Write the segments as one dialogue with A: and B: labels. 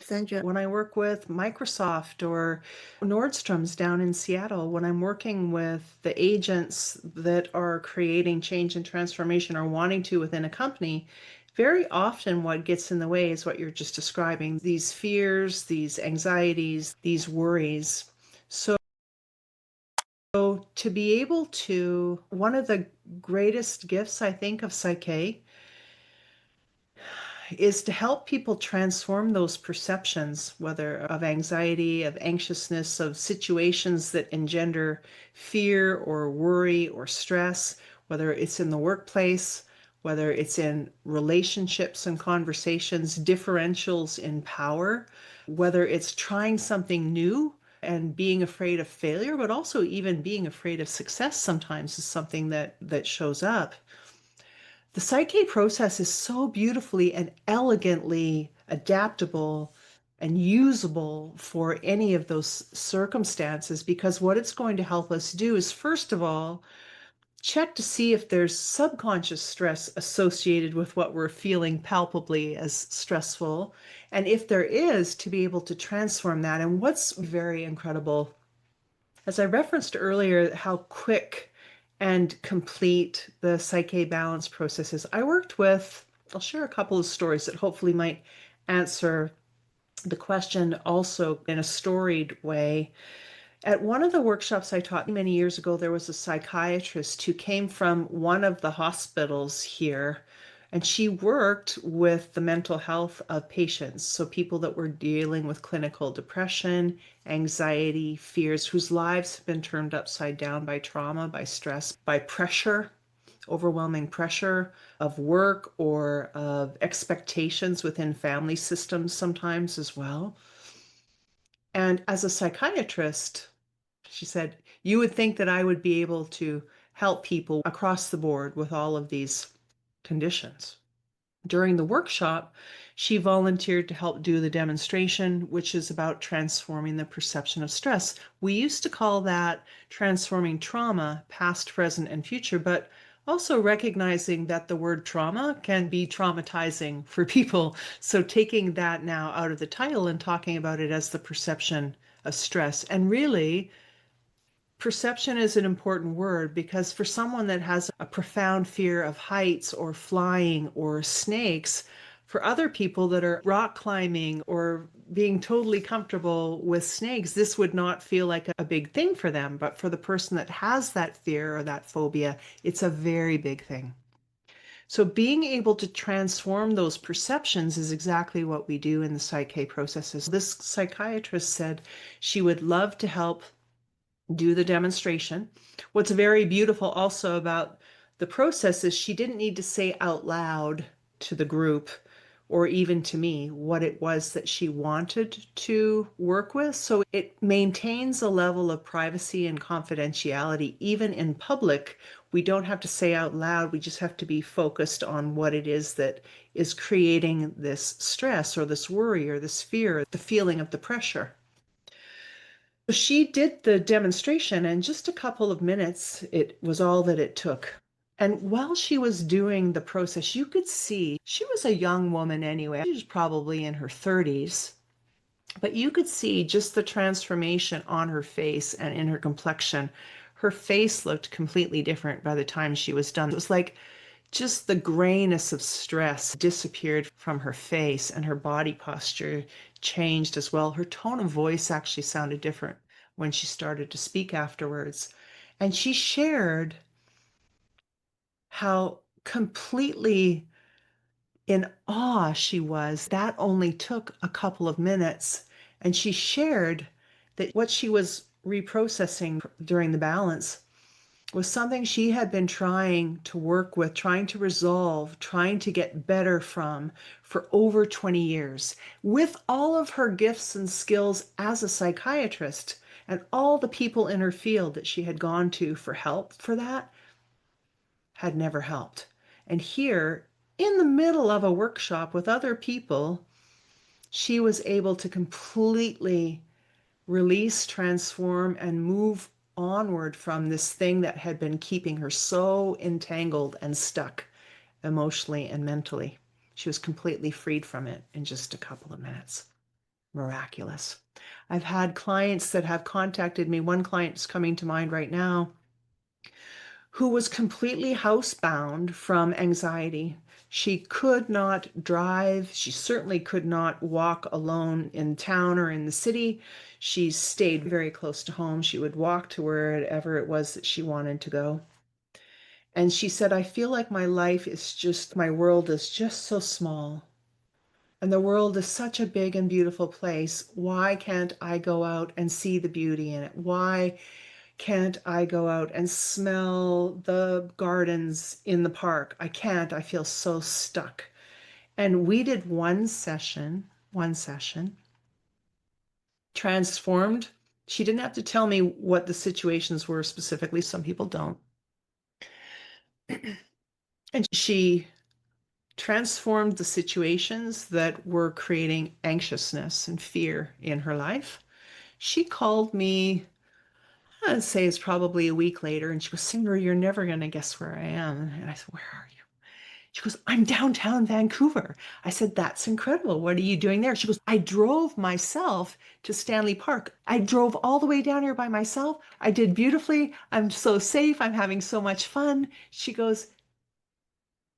A: Sandra, when I work with Microsoft or Nordstrom's down in Seattle, when I'm working with the agents that are creating change and transformation or wanting to within a company, very often what gets in the way is what you're just describing, these fears, these anxieties, these worries. So to be able to, one of the greatest gifts I think of PSYCH-K is to help people transform those perceptions, whether of anxiety, of anxiousness, of situations that engender fear or worry or stress, whether it's in the workplace, whether it's in relationships and conversations, differentials in power, whether it's trying something new and being afraid of failure, but also even being afraid of success sometimes is something that shows up. The PSYCH-K process is so beautifully and elegantly adaptable and usable for any of those circumstances, because what it's going to help us do is, first of all, check to see if there's subconscious stress associated with what we're feeling palpably as stressful. And if there is, to be able to transform that. And what's very incredible, as I referenced earlier, how quick and complete the PSYCH-K balance process is. I'll share a couple of stories that hopefully might answer the question also in a storied way. At one of the workshops I taught many years ago, there was a psychiatrist who came from one of the hospitals here, and she worked with the mental health of patients. So people that were dealing with clinical depression, anxiety, fears, whose lives have been turned upside down by trauma, by stress, by pressure, overwhelming pressure of work or of expectations within family systems sometimes as well. And as a psychiatrist, she said, you would think that I would be able to help people across the board with all of these conditions. During the workshop, she volunteered to help do the demonstration, which is about transforming the perception of stress. We used to call that transforming trauma, past, present, and future, but also recognizing that the word trauma can be traumatizing for people. So taking that now out of the title and talking about it as the perception of stress. And really, perception is an important word, because for someone that has a profound fear of heights or flying or snakes, for other people that are rock climbing or being totally comfortable with snakes, this would not feel like a big thing for them. But for the person that has that fear or that phobia, it's a very big thing. So being able to transform those perceptions is exactly what we do in the PSYCH-K processes. This psychiatrist said she would love to help do the demonstration. What's very beautiful also about the process is she didn't need to say out loud to the group or even to me what it was that she wanted to work with. So it maintains a level of privacy and confidentiality. Even in public, we don't have to say out loud. We just have to be focused on what it is that is creating this stress or this worry or this fear, the feeling of the pressure. She did the demonstration in just a couple of minutes. It was all that it took. And while she was doing the process, you could see she was a young woman anyway. She was probably in her 30s, but you could see just the transformation on her face and in her complexion. Her face looked completely different by the time she was done. It was like just the grayness of stress disappeared from her face, and her body posture changed as well. Her tone of voice actually sounded different when she started to speak afterwards. And she shared how completely in awe she was. That only took a couple of minutes. And she shared that what she was reprocessing during the balance was something she had been trying to work with, trying to resolve, trying to get better from for over 20 years. With all of her gifts and skills as a psychiatrist and all the people in her field that she had gone to for help for that, had never helped. And here, in the middle of a workshop with other people, she was able to completely release, transform, and move onward from this thing that had been keeping her so entangled and stuck emotionally and mentally. She was completely freed from it in just a couple of minutes. miraculous. I've had clients that have contacted me. One client is coming to mind right now who was completely housebound from anxiety. She could not drive. She certainly could not walk alone in town or in the city. She stayed very close to home. She would walk to wherever it was that she wanted to go. And she said, I feel like my life is just, my world is just so small. And the world is such a big and beautiful place. Why can't I go out and see the beauty in it? Why can't I go out and smell the gardens in the park? I can't. I feel so stuck. And we did one session, transformed. She didn't have to tell me what the situations were specifically. Some people don't. And she transformed the situations that were creating anxiousness and fear in her life. She called me, I'd say it's probably a week later, and she goes, Sandra, you're never going to guess where I am. And I said, where are you? She goes, I'm downtown Vancouver. I said, that's incredible. What are you doing there? She goes, I drove myself to Stanley Park. I drove all the way down here by myself. I did beautifully. I'm so safe. I'm having so much fun. She goes,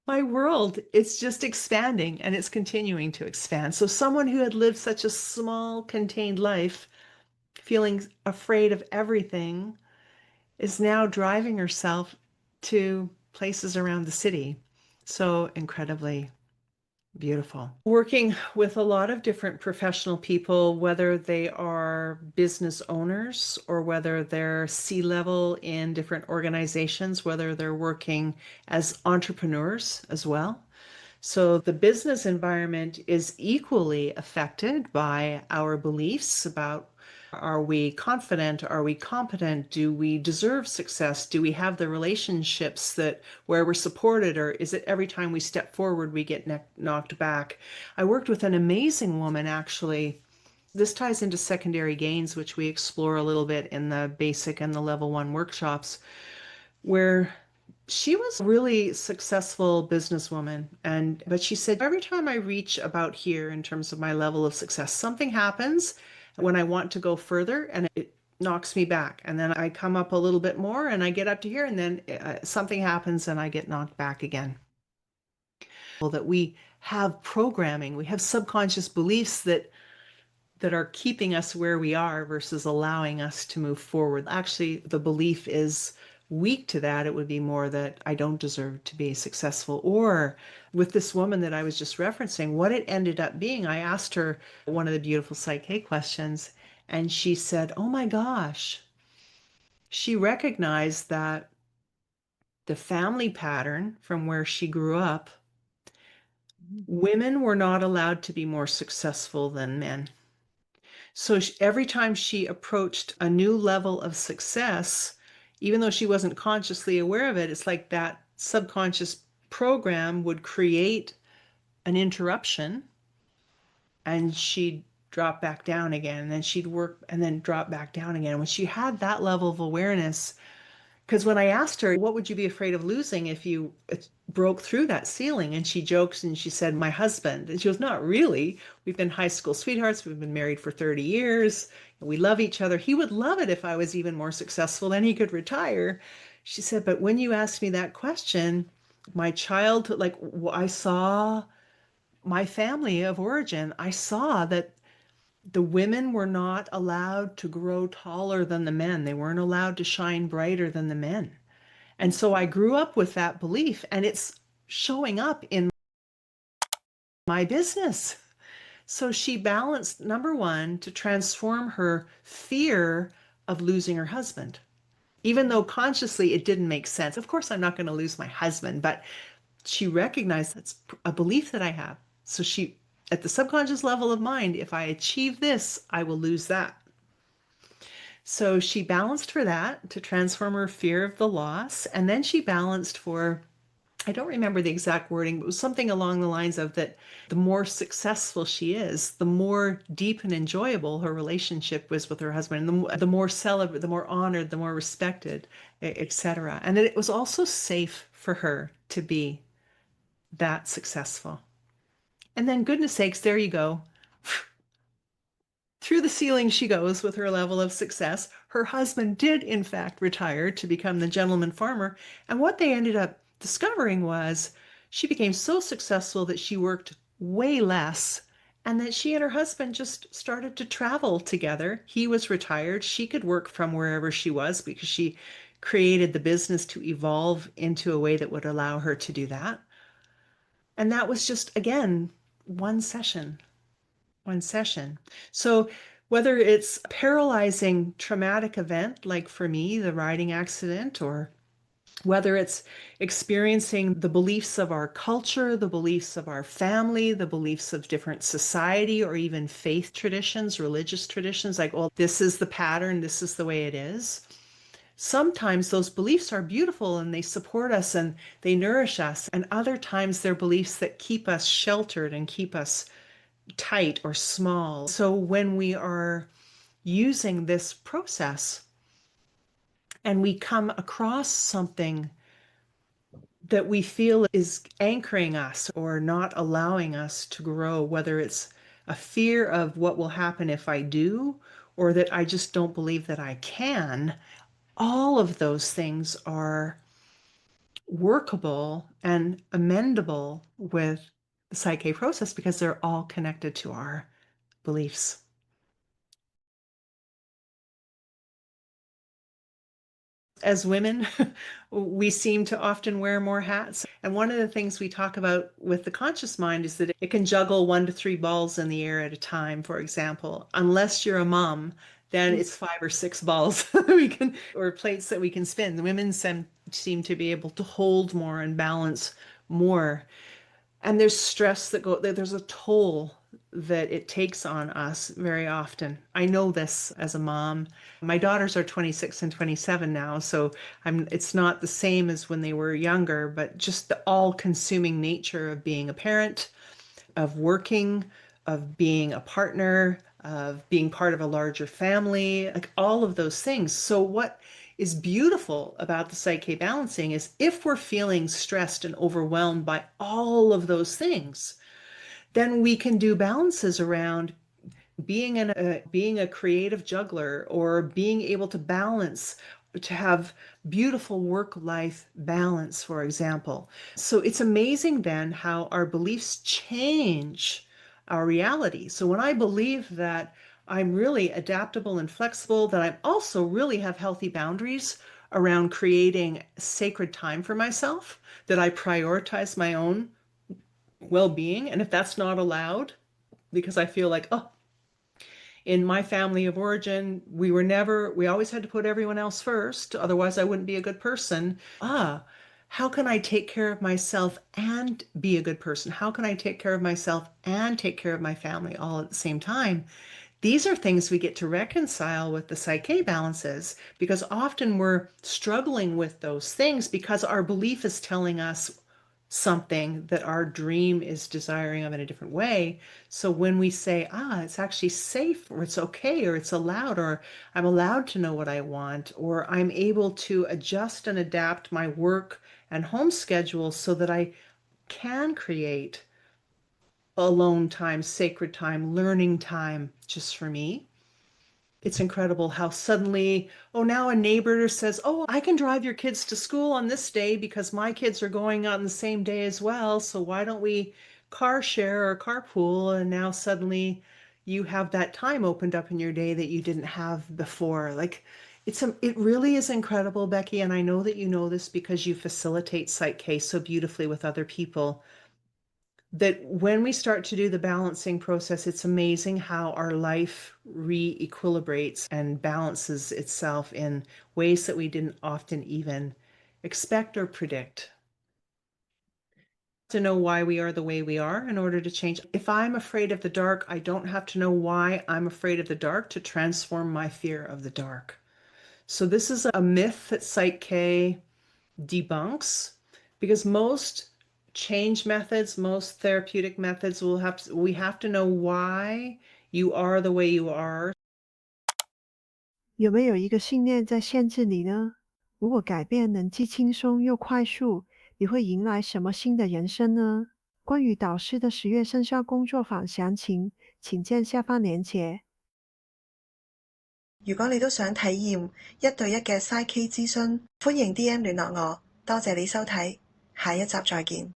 A: my world, it's just expanding and it's continuing to expand. So someone who had lived such a small, contained life, feeling afraid of everything, is now driving herself to places around the city. So incredibly beautiful. Working with a lot of different professional people, whether they are business owners or whether they're C-level in different organizations, whether they're working as entrepreneurs as well. So the business environment is equally affected by our beliefs about, are we confident? Are we competent? Do we deserve success? Do we have the relationships that where we're supported, or is it every time we step forward we get knocked back? I worked with an amazing woman, actually. This ties into secondary gains, which we explore a little bit in the basic and the level 1 workshops, where she was a really successful businesswoman, but she said every time I reach about here in terms of my level of success, something happens when I want to go further and it knocks me back, and then I come up a little bit more and I get up to here, and then something happens and I get knocked back again. Well, that we have programming, we have subconscious beliefs that are keeping us where we are versus allowing us to move forward. Actually, the belief is weak to that. It would be more that I don't deserve to be successful. Or with this woman that I was just referencing, what it ended up being, I asked her one of the beautiful Psych-K questions, and she said, oh my gosh, she recognized that the family pattern from where she grew up, women were not allowed to be more successful than men. So every time she approached a new level of success, even though she wasn't consciously aware of it, it's like that subconscious program would create an interruption, and she'd drop back down again, and then she'd work and then drop back down again. When she had that level of awareness, because when I asked her, what would you be afraid of losing if you broke through that ceiling? And she jokes and she said, my husband. And she goes, not really. We've been high school sweethearts. We've been married for 30 years. We love each other. He would love it if I was even more successful, then he could retire. She said, but when you asked me that question, my childhood, like I saw my family of origin, I saw that the women were not allowed to grow taller than the men. They weren't allowed to shine brighter than the men. And so I grew up with that belief, and it's showing up in my business. So she balanced, number one, to transform her fear of losing her husband. Even though consciously it didn't make sense. Of course, I'm not going to lose my husband, but she recognized that's a belief that I have. So she, at the subconscious level of mind, if I achieve this, I will lose that. So she balanced for that to transform her fear of the loss. And then she balanced for, I don't remember the exact wording, but it was something along the lines of that the more successful she is, the more deep and enjoyable her relationship was with her husband, and the more celebrated, the more honored, the more respected, etc. And that it was also safe for her to be that successful. And then, goodness sakes, there you go. through the ceiling she goes with her level of success. Her husband did, in fact, retire to become the gentleman farmer. And what they ended up discovering was she became so successful that she worked way less and that she and her husband just started to travel together. He was retired. She could work from wherever she was because she created the business to evolve into a way that would allow her to do that. And that was just, again, one session, one session. So whether it's a paralyzing traumatic event, like for me, the riding accident, or whether it's experiencing the beliefs of our culture, the beliefs of our family, the beliefs of different society, or even faith traditions, religious traditions, like, well, this is the pattern, this is the way it is. Sometimes those beliefs are beautiful and they support us and they nourish us. And other times they're beliefs that keep us sheltered and keep us tight or small. So when we are using this process and we come across something that we feel is anchoring us or not allowing us to grow, whether it's a fear of what will happen if I do, or that I just don't believe that I can, all of those things are workable and amendable with the Psych-K process because they're all connected to our beliefs. As women, we seem to often wear more hats. And one of the things we talk about with the conscious mind is that it can juggle 1 to 3 balls in the air at a time, for example. Unless you're a mom, then it's 5 or 6 balls we can, or plates that we can spin. The women seem to be able to hold more and balance more. And there's stress there's a toll that it takes on us very often. I know this as a mom. My daughters are 26 and 27 now, so it's not the same as when they were younger, but just the all-consuming nature of being a parent, of working, of being a partner, of being part of a larger family, like all of those things. So what is beautiful about the Psych-K balancing is if we're feeling stressed and overwhelmed by all of those things, then we can do balances around being a creative juggler or being able to balance, to have beautiful work-life balance, for example. So it's amazing then how our beliefs change our reality. So when I believe that I'm really adaptable and flexible, that I also really have healthy boundaries around creating sacred time for myself, that I prioritize my own well-being. And if that's not allowed, because I feel like, oh, in my family of origin, we always had to put everyone else first, otherwise I wouldn't be a good person. How can I take care of myself and be a good person? How can I take care of myself and take care of my family all at the same time? These are things we get to reconcile with the Psych-K balances because often we're struggling with those things because our belief is telling us something that our dream is desiring of in a different way. So when we say, it's actually safe, or it's okay, or it's allowed, or I'm allowed to know what I want, or I'm able to adjust and adapt my work and home schedule so that I can create alone time, sacred time, learning time just for me. It's incredible how suddenly, now a neighbor says, I can drive your kids to school on this day because my kids are going on the same day as well. So why don't we car share or carpool? And now suddenly you have that time opened up in your day that you didn't have before. Like it really is incredible, Becky. And I know that you know this because you facilitate Psych-K so beautifully with other people, that when we start to do the balancing process, it's amazing how our life re-equilibrates and balances itself in ways that we didn't often even expect or predict. To know why we are the way we are in order to change. If I'm afraid of the dark, I don't have to know why I'm afraid of the dark to transform my fear of the dark. So this is a myth that Psych-K debunks because most change methods, most therapeutic methods we have to know why you are the way you are.
B: 有没有一个信念在限制你呢？如果改变能既轻松又快速，你会迎来什么新的人生呢？关于导师的10月生肖工作坊详情，请见下方链接。
C: 如果你都想體驗1對1嘅PSYCH-K諮詢，歡迎 DM 聯絡我。多謝你收睇，下一集再見。